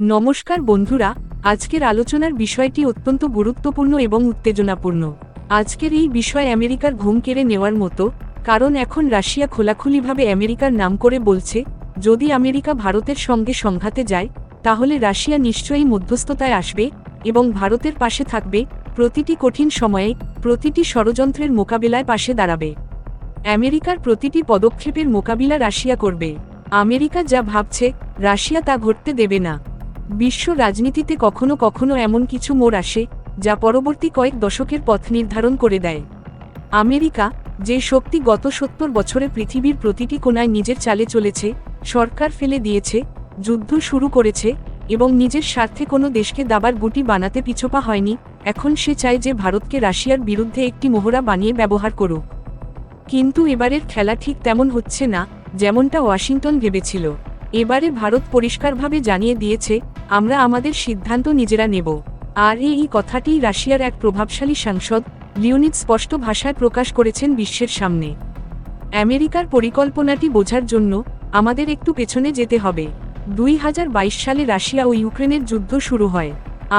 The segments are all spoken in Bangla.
নমস্কার বন্ধুরা, আজকের আলোচনার বিষয়টি অত্যন্ত গুরুত্বপূর্ণ এবং উত্তেজনাপূর্ণ। আজকের এই বিষয় আমেরিকার ঘুম কেড়ে নেওয়ার মতো, কারণ এখন রাশিয়া খোলাখুলিভাবে আমেরিকার নাম করে বলছে, যদি আমেরিকা ভারতের সঙ্গে সংঘাতে যায়, তাহলে রাশিয়া নিশ্চয়ই মধ্যস্থতায় আসবে এবং ভারতের পাশে থাকবে, প্রতিটি কঠিন সময়ে, প্রতিটি ষড়যন্ত্রের মোকাবিলায় পাশে দাঁড়াবে। আমেরিকার প্রতিটি পদক্ষেপের মোকাবিলা রাশিয়া করবে। আমেরিকা যা ভাবছে, রাশিয়া তা ঘটতে দেবে না। বিশ্ব রাজনীতিতে কখনো কখনো এমন কিছু মোড় আসে, যা পরবর্তী কয়েক দশকের পথ নির্ধারণ করে দেয়। আমেরিকা, যে শক্তি গত 70 বছরে পৃথিবীর প্রতিটি কোণায় নিজের চালে চলেছে, সরকার ফেলে দিয়েছে, যুদ্ধ শুরু করেছে এবং নিজের স্বার্থে কোনো দেশকে দাবার গুটি বানাতে পিছপা হয়নি, এখন সে চায় যে ভারতকে রাশিয়ার বিরুদ্ধে একটি মোহরা বানিয়ে ব্যবহার করুক। কিন্তু এবারের খেলা ঠিক তেমন হচ্ছে না, যেমনটা ওয়াশিংটন ভেবেছিল। এবারে ভারত পরিষ্কারভাবে জানিয়ে দিয়েছে, আমরা আমাদের সিদ্ধান্ত নিজেরা নেব। আর এই কথাটিই রাশিয়ার এক প্রভাবশালী সাংসদ লিওনিদ স্পষ্ট ভাষায় প্রকাশ করেছেন বিশ্বের সামনে। আমেরিকার পরিকল্পনাটি বোঝার জন্য আমাদের একটু পেছনে যেতে হবে। 2022 সালে রাশিয়া ও ইউক্রেনের যুদ্ধ শুরু হয়।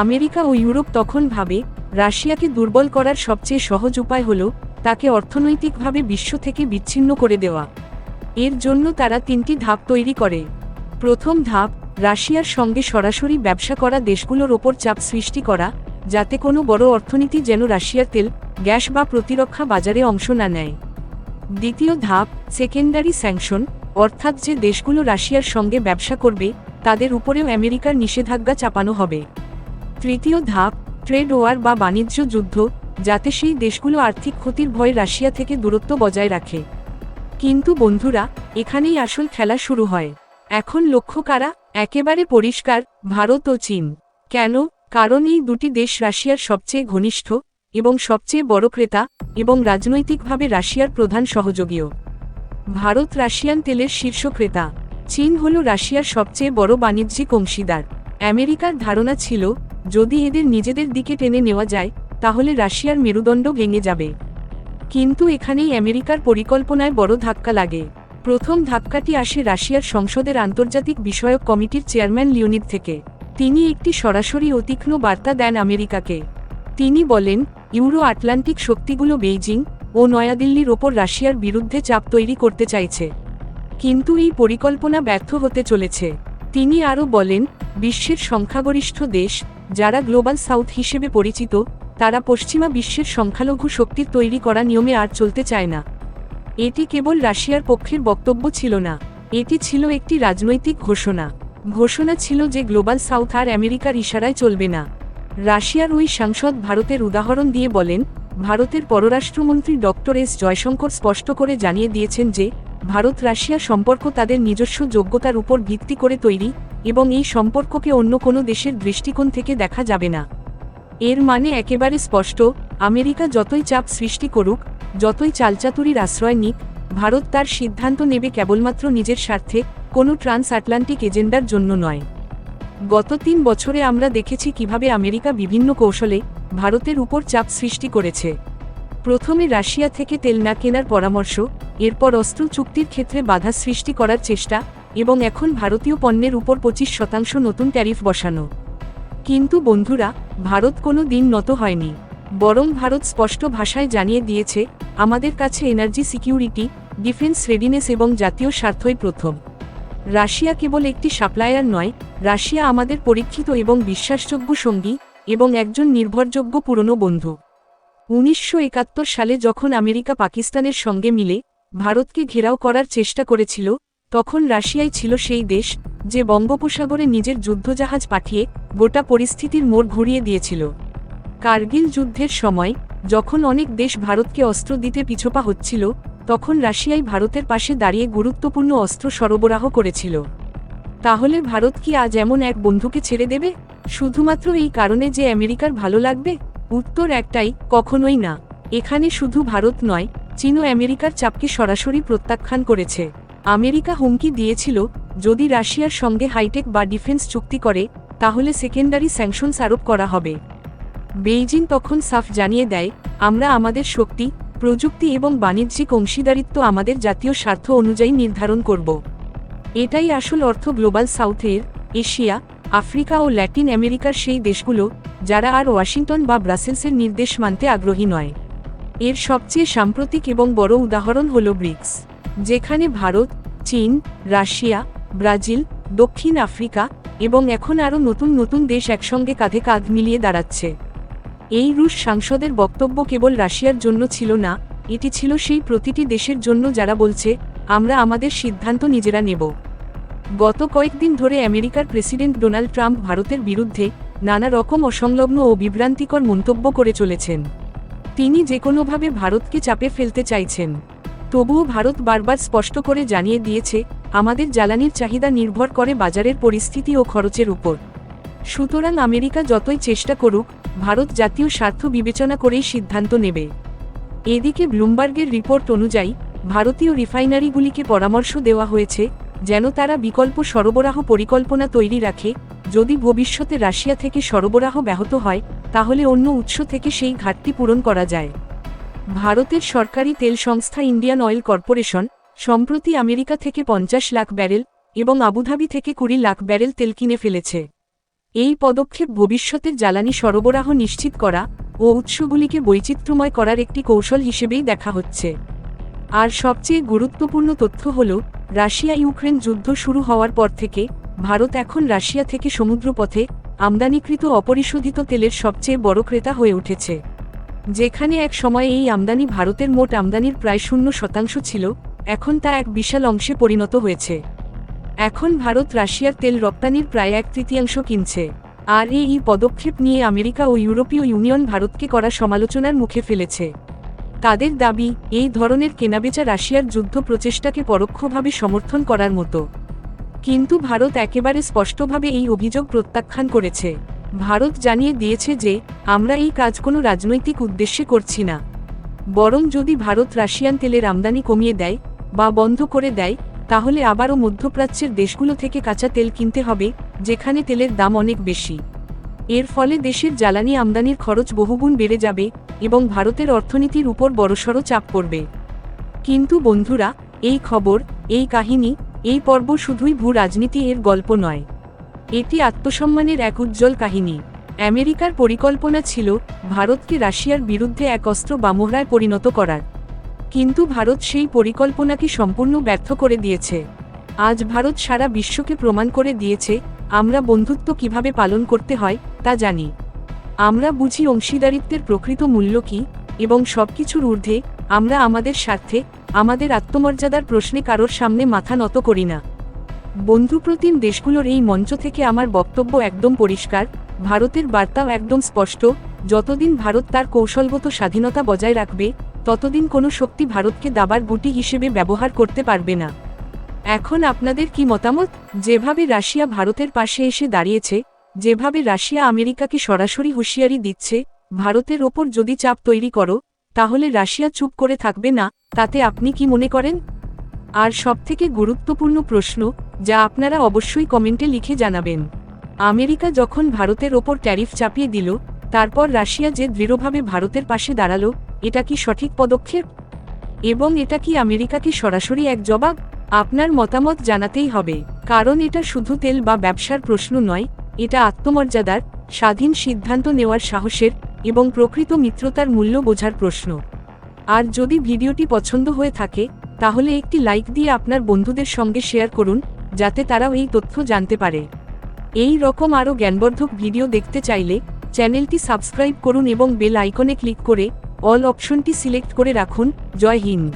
আমেরিকা ও ইউরোপ তখন ভাবে, রাশিয়াকে দুর্বল করার সবচেয়ে সহজ উপায় হল তাকে অর্থনৈতিকভাবে বিশ্ব থেকে বিচ্ছিন্ন করে দেওয়া। এর জন্য তারা 3টি ধাপ তৈরি করে। প্রথম ধাপ, রাশিয়ার সঙ্গে সরাসরি ব্যবসা করা দেশগুলোর ওপর চাপ সৃষ্টি করা, যাতে কোনো বড় অর্থনীতি যেন রাশিয়ার তেল, গ্যাস বা প্রতিরক্ষা বাজারে অংশ না নেয়। দ্বিতীয় ধাপ, সেকেন্ডারি স্যাংশন, অর্থাৎ যে দেশগুলো রাশিয়ার সঙ্গে ব্যবসা করবে, তাদের উপরেও আমেরিকার নিষেধাজ্ঞা চাপানো হবে। তৃতীয় ধাপ, ট্রেড ওয়ার বা বাণিজ্য যুদ্ধ, যাতে সেই দেশগুলো আর্থিক ক্ষতির ভয়ে রাশিয়া থেকে দূরত্ব বজায় রাখে। কিন্তু বন্ধুরা, এখানেই আসল খেলা শুরু হয়। এখন লক্ষ্য কারা? একেবারে পরিষ্কার, ভারত ও চীন। কেন? কারণ এই দুটি দেশ রাশিয়ার সবচেয়ে ঘনিষ্ঠ এবং সবচেয়ে বড় ক্রেতা এবং রাজনৈতিকভাবে রাশিয়ার প্রধান সহযোগীও। ভারত রাশিয়ান তেলের শীর্ষ ক্রেতা। চীন হল রাশিয়ার সবচেয়ে বড় বাণিজ্যিক অংশীদার। আমেরিকার ধারণা ছিল, যদি এদের নিজেদের দিকে টেনে নেওয়া যায়, তাহলে রাশিয়ার মেরুদণ্ড ভেঙে যাবে। কিন্তু এখানেই আমেরিকার পরিকল্পনায় বড় ধাক্কা লাগে। প্রথম ধাক্কাটি আসে রাশিয়ার সংসদের আন্তর্জাতিক বিষয়ক কমিটির চেয়ারম্যান লিওনিদ থেকে। তিনি একটি সরাসরি ও তীক্ষ্ণ বার্তা দেন আমেরিকাকে। তিনি বলেন, ইউরো আটলান্টিক শক্তিগুলো বেইজিং ও নয়াদিল্লির ওপর রাশিয়ার বিরুদ্ধে চাপ তৈরি করতে চাইছে। কিন্তু এই পরিকল্পনা ব্যর্থ হতে চলেছে। তিনি আরও বলেন, বিশ্বের সংখ্যাগরিষ্ঠ দেশ, যারা গ্লোবাল সাউথ হিসেবে পরিচিত, তারা পশ্চিমা বিশ্বের সংখ্যালঘু শক্তির তৈরি করা নিয়মে আর চলতে চায় না। এটি কেবল রাশিয়ার পক্ষের বক্তব্য ছিল না, এটি ছিল একটি রাজনৈতিক ঘোষণা। ঘোষণা ছিল যে গ্লোবাল সাউথ আর আমেরিকার ইশারায় চলবে না। রাশিয়ার ওই সাংসদ ভারতের উদাহরণ দিয়ে বলেন, ভারতের পররাষ্ট্রমন্ত্রী ডক্টর এস জয়শঙ্কর স্পষ্ট করে জানিয়ে দিয়েছেন যে, ভারত রাশিয়া সম্পর্ক তাদের নিজস্ব যোগ্যতার উপর ভিত্তি করে তৈরি এবং এই সম্পর্ককে অন্য কোনো দেশের দৃষ্টিকোণ থেকে দেখা যাবে না। এর মানে একেবারে স্পষ্ট, আমেরিকা যতই চাপ সৃষ্টি করুক, যতই চালচাতুরির আশ্রয় নিক, ভারত তার সিদ্ধান্ত নেবে কেবলমাত্র নিজের স্বার্থে, কোনো ট্রান্স আটলান্টিক এজেন্ডার জন্য নয়। গত 3 বছরে আমরা দেখেছি কিভাবে আমেরিকা বিভিন্ন কৌশলে ভারতের উপর চাপ সৃষ্টি করেছে। প্রথমে রাশিয়া থেকে তেল না কেনার পরামর্শ, এরপর অস্ত্র চুক্তির ক্ষেত্রে বাধা সৃষ্টি করার চেষ্টা এবং এখন ভারতীয় পণ্যের উপর 25% নতুন ট্যারিফ বসানো। কিন্তু বন্ধুরা, ভারত কোনো দিন নত হয়নি। বরং ভারত স্পষ্ট ভাষায় জানিয়ে দিয়েছে, আমাদের কাছে এনার্জি সিকিউরিটি, ডিফেন্স রেডিনেস এবং জাতীয় স্বার্থই প্রথম। রাশিয়া কেবল একটি সাপ্লায়ার নয়, রাশিয়া আমাদের পরীক্ষিত এবং বিশ্বাসযোগ্য সঙ্গী এবং একজন নির্ভরযোগ্য পুরনো বন্ধু। 1971 সালে যখন আমেরিকা পাকিস্তানের সঙ্গে মিলে ভারতকে ঘেরাও করার চেষ্টা করেছিল, তখন রাশিয়াই ছিল সেই দেশ, যে বঙ্গোপসাগরে নিজের যুদ্ধজাহাজ পাঠিয়ে গোটা পরিস্থিতির মোড় ঘুরিয়ে দিয়েছিল। কার্গিল যুদ্ধের সময়, যখন অনেক দেশ ভারতকে অস্ত্র দিতে পিছপা হচ্ছিল, তখন রাশিয়াই ভারতের পাশে দাঁড়িয়ে গুরুত্বপূর্ণ অস্ত্র সরবরাহ করেছিল। তাহলে ভারত কি আজ এমন এক বন্ধুকে ছেড়ে দেবে, শুধুমাত্র এই কারণে যে আমেরিকার ভালো লাগবে? উত্তর একটাই, কখনোই না। এখানে শুধু ভারত নয়, চীনও আমেরিকার চাপকে সরাসরি প্রত্যাখ্যান করেছে। আমেরিকা হুমকি দিয়েছিল, যদি রাশিয়ার সঙ্গে হাইটেক বা ডিফেন্স চুক্তি করে, তাহলে সেকেন্ডারি স্যাংশনস আরোপ করা হবে। বেইজিং তখন সাফ জানিয়ে দেয়, আমরা আমাদের শক্তি, প্রযুক্তি এবং বাণিজ্যিক অংশীদারিত্ব আমাদের জাতীয় স্বার্থ অনুযায়ী নির্ধারণ করব। এটাই আসল অর্থ গ্লোবাল সাউথের। এশিয়া, আফ্রিকা ও ল্যাটিন আমেরিকার সেই দেশগুলো যারা আর ওয়াশিংটন বা ব্রাসেলসের নির্দেশ মানতে আগ্রহী নয়। এর সবচেয়ে সাম্প্রতিক এবং বড় উদাহরণ হল ব্রিক্স, যেখানে ভারত, চীন, রাশিয়া, ব্রাজিল, দক্ষিণ আফ্রিকা এবং এখন আরও নতুন নতুন দেশ একসঙ্গে কাঁধে কাঁধ মিলিয়ে দাঁড়াচ্ছে। এই রুশ সাংসদের বক্তব্য কেবল রাশিয়ার জন্য ছিল না, এটি ছিল সেই প্রতিটি দেশের জন্য যারা বলছে, আমরা আমাদের সিদ্ধান্ত নিজেরা নেব। গত কয়েকদিন ধরে আমেরিকার প্রেসিডেন্ট ডোনাল্ড ট্রাম্প ভারতের বিরুদ্ধে নানা রকম অসংলগ্ন ও বিভ্রান্তিকর মন্তব্য করে চলেছেন। তিনি যে কোনোভাবে ভারতকে চাপে ফেলতে চাইছেন। তবুও ভারত বারবার স্পষ্ট করে জানিয়ে দিয়েছে, আমাদের জ্বালানির চাহিদা নির্ভর করে বাজারের পরিস্থিতি ও খরচের উপর। সুতরাং আমেরিকা যতই চেষ্টা করুক, ভারত জাতীয় স্বার্থ বিবেচনা করেই সিদ্ধান্ত নেবে। এদিকে ব্লুমবার্গের রিপোর্ট অনুযায়ী ভারতীয় রিফাইনারিগুলিকে পরামর্শ দেওয়া হয়েছে যেন তারা বিকল্প সরবরাহ পরিকল্পনা তৈরি রাখে। যদি ভবিষ্যতে রাশিয়া থেকে সরবরাহ ব্যাহত হয়, তাহলে অন্য উৎস থেকে সেই ঘাটতি পূরণ করা যায়। ভারতের সরকারি তেল সংস্থা ইন্ডিয়ান অয়েল কর্পোরেশন সম্প্রতি আমেরিকা থেকে 50 লাখ ব্যারেল এবং আবুধাবি থেকে 20 লাখ ব্যারেল তেল কিনে ফেলেছে। এই পদক্ষেপ ভবিষ্যতের জ্বালানি সরবরাহ নিশ্চিত করা ও উৎসগুলিকে বৈচিত্র্যময় করার একটি কৌশল হিসেবেই দেখা হচ্ছে। আর সবচেয়ে গুরুত্বপূর্ণ তথ্য হল, রাশিয়া ইউক্রেন যুদ্ধ শুরু হওয়ার পর থেকে ভারত এখন রাশিয়া থেকে সমুদ্রপথে আমদানিকৃত অপরিশোধিত তেলের সবচেয়ে বড় ক্রেতা হয়ে উঠেছে। যেখানে এক সময় এই আমদানি ভারতের মোট আমদানির প্রায় 0% ছিল, এখন তা এক বিশাল অংশে পরিণত হয়েছে। এখন ভারত রাশিয়ার তেল রপ্তানির প্রায় 1/3 কিনছে। আর এই পদক্ষেপ নিয়ে আমেরিকা ও ইউরোপীয় ইউনিয়ন ভারতকে করা সমালোচনার মুখে ফেলেছে। তাদের দাবি, এই ধরনের কেনাবেচা রাশিয়ার যুদ্ধ প্রচেষ্টাকে পরোক্ষভাবে সমর্থন করার মতো। কিন্তু ভারত একেবারে স্পষ্টভাবে এই অভিযোগ প্রত্যাখ্যান করেছে। ভারত জানিয়ে দিয়েছে যে, আমরা এই কাজ কোনো রাজনৈতিক উদ্দেশ্যে করছি না। বরং যদি ভারত রাশিয়ান তেলের আমদানি কমিয়ে দেয় বা বন্ধ করে দেয়, তাহলে আবারও মধ্যপ্রাচ্যের দেশগুলো থেকে কাঁচা তেল কিনতে হবে, যেখানে তেলের দাম অনেক বেশি। এর ফলে দেশের জ্বালানি আমদানির খরচ বহুগুণ বেড়ে যাবে এবং ভারতের অর্থনীতির উপর বড়সড় চাপ পড়বে। কিন্তু বন্ধুরা, এই খবর, এই কাহিনী, এই পর্ব শুধুই ভূ রাজনীতি এর গল্প নয়। এটি আত্মসম্মানের এক উজ্জ্বল কাহিনী। আমেরিকার পরিকল্পনা ছিল ভারতকে রাশিয়ার বিরুদ্ধে এক অস্ত্র বা মোহরায় পরিণত করার। কিন্তু ভারত সেই পরিকল্পনাকে সম্পূর্ণ ব্যর্থ করে দিয়েছে। আজ ভারত সারা বিশ্বকে প্রমাণ করে দিয়েছে, আমরা বন্ধুত্ব কিভাবে পালন করতে হয় তা জানি। আমরা বুঝি অংশীদারিত্বের প্রকৃত মূল্য কী, এবং সবকিছুর ঊর্ধ্বে আমরা আমাদের স্বার্থে, আমাদের আত্মমর্যাদার প্রশ্নে কারোর সামনে মাথা নত করি না। বন্ধুপ্রতিম দেশগুলোর এই মঞ্চ থেকে আমার বক্তব্য একদম পরিষ্কার, ভারতের বার্তাও একদম স্পষ্ট। যতদিন ভারত তার কৌশলগত স্বাধীনতা বজায় রাখবে, ততদিন কোনো শক্তি ভারতকে দাবার গুটি হিসেবে ব্যবহার করতে পারবে না। এখন আপনাদের কি মতামত? যেভাবে রাশিয়া ভারতের পাশে এসে দাঁড়িয়েছে, যেভাবে রাশিয়া আমেরিকাকে সরাসরি হুঁশিয়ারি দিচ্ছে, ভারতের ওপর যদি চাপ তৈরি করো, তাহলে রাশিয়া চুপ করে থাকবে না, তাতে আপনি কি মনে করেন? আর সবথেকে গুরুত্বপূর্ণ প্রশ্ন, যা আপনারা অবশ্যই কমেন্টে লিখে জানাবেন, আমেরিকা যখন ভারতের ওপর ট্যারিফ চাপিয়ে দিল, তারপর রাশিয়া যে দৃঢ়ভাবে ভারতের পাশে দাঁড়ালো, এটা কি সঠিক পদক্ষেপ? এবং এটা কি আমেরিকাকে সরাসরি এক জবাব? আপনার মতামত জানাতেই হবে, কারণ এটা শুধু তেল বা ব্যবসার প্রশ্ন নয়, এটা আত্মমর্যাদার, স্বাধীন সিদ্ধান্ত নেওয়ার সাহসের এবং প্রকৃত মিত্রতার মূল্য বোঝার প্রশ্ন। আর যদি ভিডিওটি পছন্দ হয়ে থাকে, তাহলে একটি লাইক দিয়ে আপনার বন্ধুদের সঙ্গে শেয়ার করুন, যাতে তারাও এই তথ্য জানতে পারে। এই রকম আরও জ্ঞানবর্ধক ভিডিও দেখতে চাইলে চ্যানেলটি সাবস্ক্রাইব করুন এবং বেল আইকনে ক্লিক করে অল অপশনটি সিলেক্ট করে রাখুন। জয় হিন্দ।